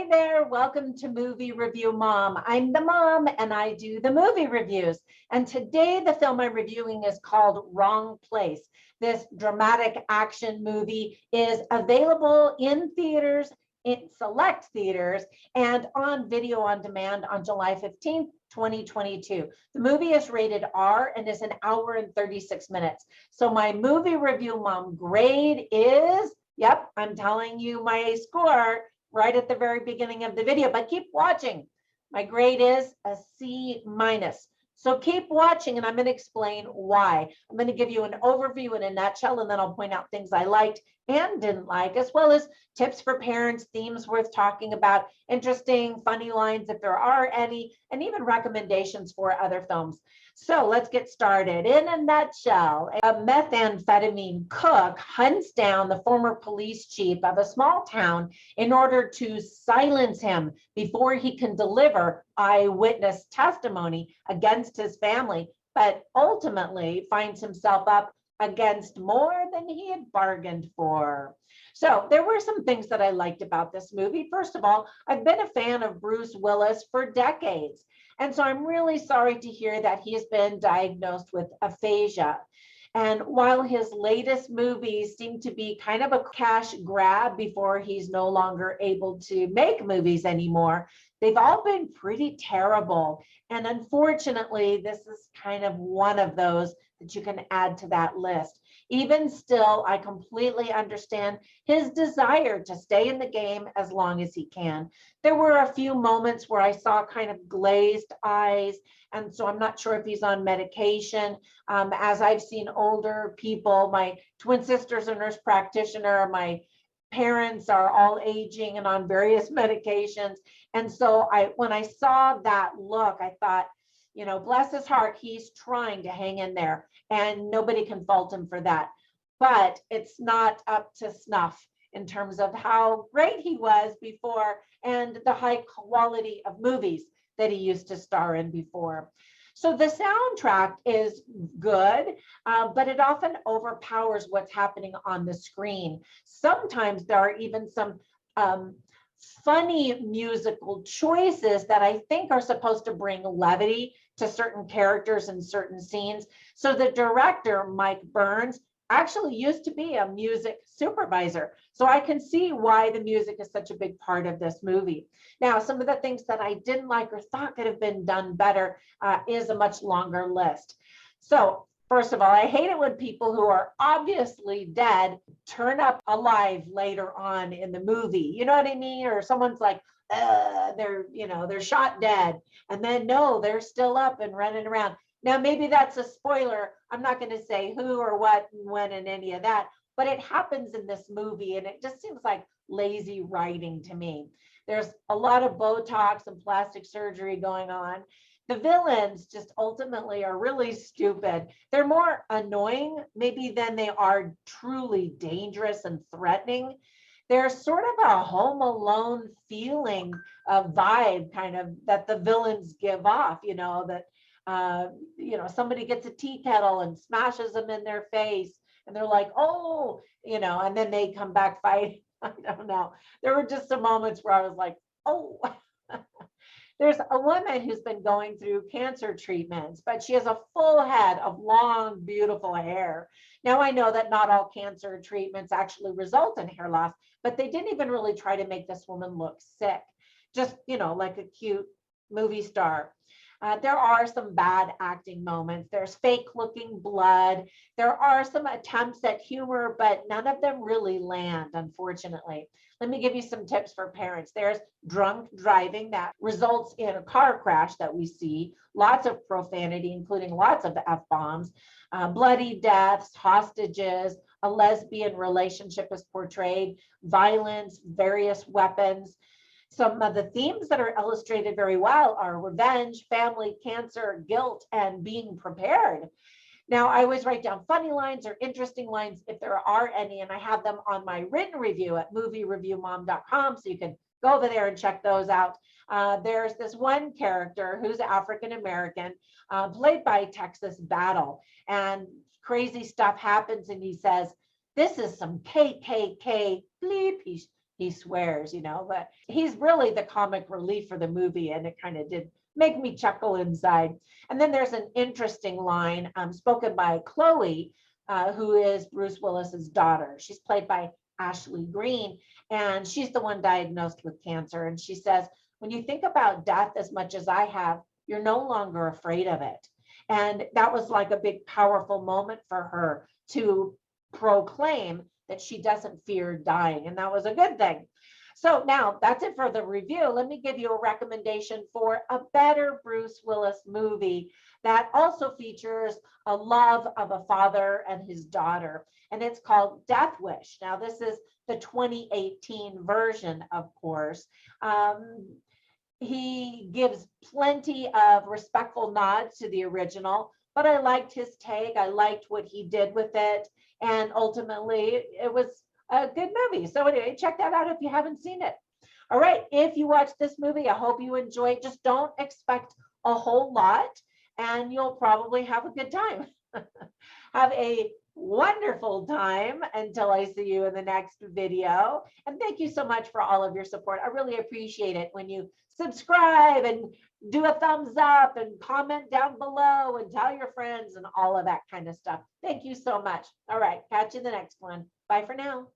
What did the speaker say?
there, welcome to Movie Review Mom. I'm the mom and I do the movie reviews. And today the film I'm reviewing is called Wrong Place. This dramatic action movie is available in theaters, in select theaters, and on video on demand on July 15th, 2022. The movie is rated R and is an hour and 36 minutes. So my Movie Review Mom grade is, yep, I'm telling you my score right at the very beginning of the video, but keep watching. My grade is a C minus. So keep watching and I'm going to explain why. I'm going to give you an overview in a nutshell, and then I'll point out things I liked and didn't like, as well as tips for parents, themes worth talking about, interesting, funny lines if there are any, and even recommendations for other films. So let's get started. In a nutshell, a methamphetamine cook hunts down the former police chief of a small town in order to silence him before he can deliver eyewitness testimony against his family, but ultimately finds himself up against more than he had bargained for. So there were some things that I liked about this movie. First of all, I've been a fan of Bruce Willis for decades. And so I'm really sorry to hear that he has been diagnosed with aphasia. And while his latest movies seem to be kind of a cash grab before he's no longer able to make movies anymore, they've all been pretty terrible. And unfortunately, this is kind of one of those that you can add to that list. Even still, I completely understand his desire to stay in the game as long as he can. There were a few moments where I saw kind of glazed eyes, and so I'm not sure if he's on medication. As I've seen older people, my twin sister's a nurse practitioner, my parents are all aging and on various medications. And so when I saw that look, I thought, you know, bless his heart, he's trying to hang in there and nobody can fault him for that. But it's not up to snuff in terms of how great he was before and the high quality of movies that he used to star in before. So the soundtrack is good, but it often overpowers what's happening on the screen. Sometimes there are even some funny musical choices that I think are supposed to bring levity to certain characters and certain scenes. So the director, Mike Burns, actually used to be a music supervisor. So I can see why the music is such a big part of this movie. Now, some of the things that I didn't like or thought could have been done better is a much longer list. So first of all, I hate it when people who are obviously dead turn up alive later on in the movie. You know what I mean? Or someone's like, they're shot dead. And then no, they're still up and running around. Now, maybe that's a spoiler. I'm not going to say who or what and when and any of that, but it happens in this movie and it just seems like lazy writing to me. There's a lot of Botox and plastic surgery going on. The villains just ultimately are really stupid. They're more annoying maybe than they are truly dangerous and threatening. There's sort of a Home Alone feeling, vibe kind of that the villains give off, you know, that somebody gets a tea kettle and smashes them in their face and they're like, oh, and then they come back fighting. I don't know. There were just some moments where I was like, oh. There's a woman who's been going through cancer treatments, but she has a full head of long, beautiful hair. Now, I know that not all cancer treatments actually result in hair loss, but they didn't even really try to make this woman look sick, just, like a cute movie star. There are some bad acting moments. There's fake looking blood. There are some attempts at humor, but none of them really land, unfortunately. Let me give you some tips for parents. There's drunk driving that results in a car crash that we see, lots of profanity, including lots of F-bombs, bloody deaths, hostages, a lesbian relationship is portrayed, violence, various weapons. Some of the themes that are illustrated very well are revenge, family, cancer, guilt, and being prepared. Now, I always write down funny lines or interesting lines if there are any, and I have them on my written review at moviereviewmom.com, so you can go over there and check those out. There's this one character who's African-American, played by Texas Battle, and crazy stuff happens, and he says, this is some KKK bleep. He he swears, but he's really the comic relief for the movie. And it kind of did make me chuckle inside. And then there's an interesting line spoken by Chloe, who is Bruce Willis's daughter. She's played by Ashley Greene, and she's the one diagnosed with cancer. And she says, when you think about death as much as I have, you're no longer afraid of it. And that was like a big, powerful moment for her to proclaim that she doesn't fear dying. And that was a good thing. So now that's it for the review. Let me give you a recommendation for a better Bruce Willis movie that also features a love of a father and his daughter. And it's called Death Wish. Now, this is the 2018 version, of course. He gives plenty of respectful nods to the original, but I liked his take. I liked what he did with it. And ultimately, it was a good movie. So anyway, check that out if you haven't seen it. All right, if you watch this movie, I hope you enjoy it. Just don't expect a whole lot, and you'll probably have a good time. Have a wonderful time until I see you in the next video. And thank you so much for all of your support. I really appreciate it when you subscribe and do a thumbs up and comment down below and tell your friends and all of that kind of stuff. Thank you so much. All right, catch you in the next one. Bye for now.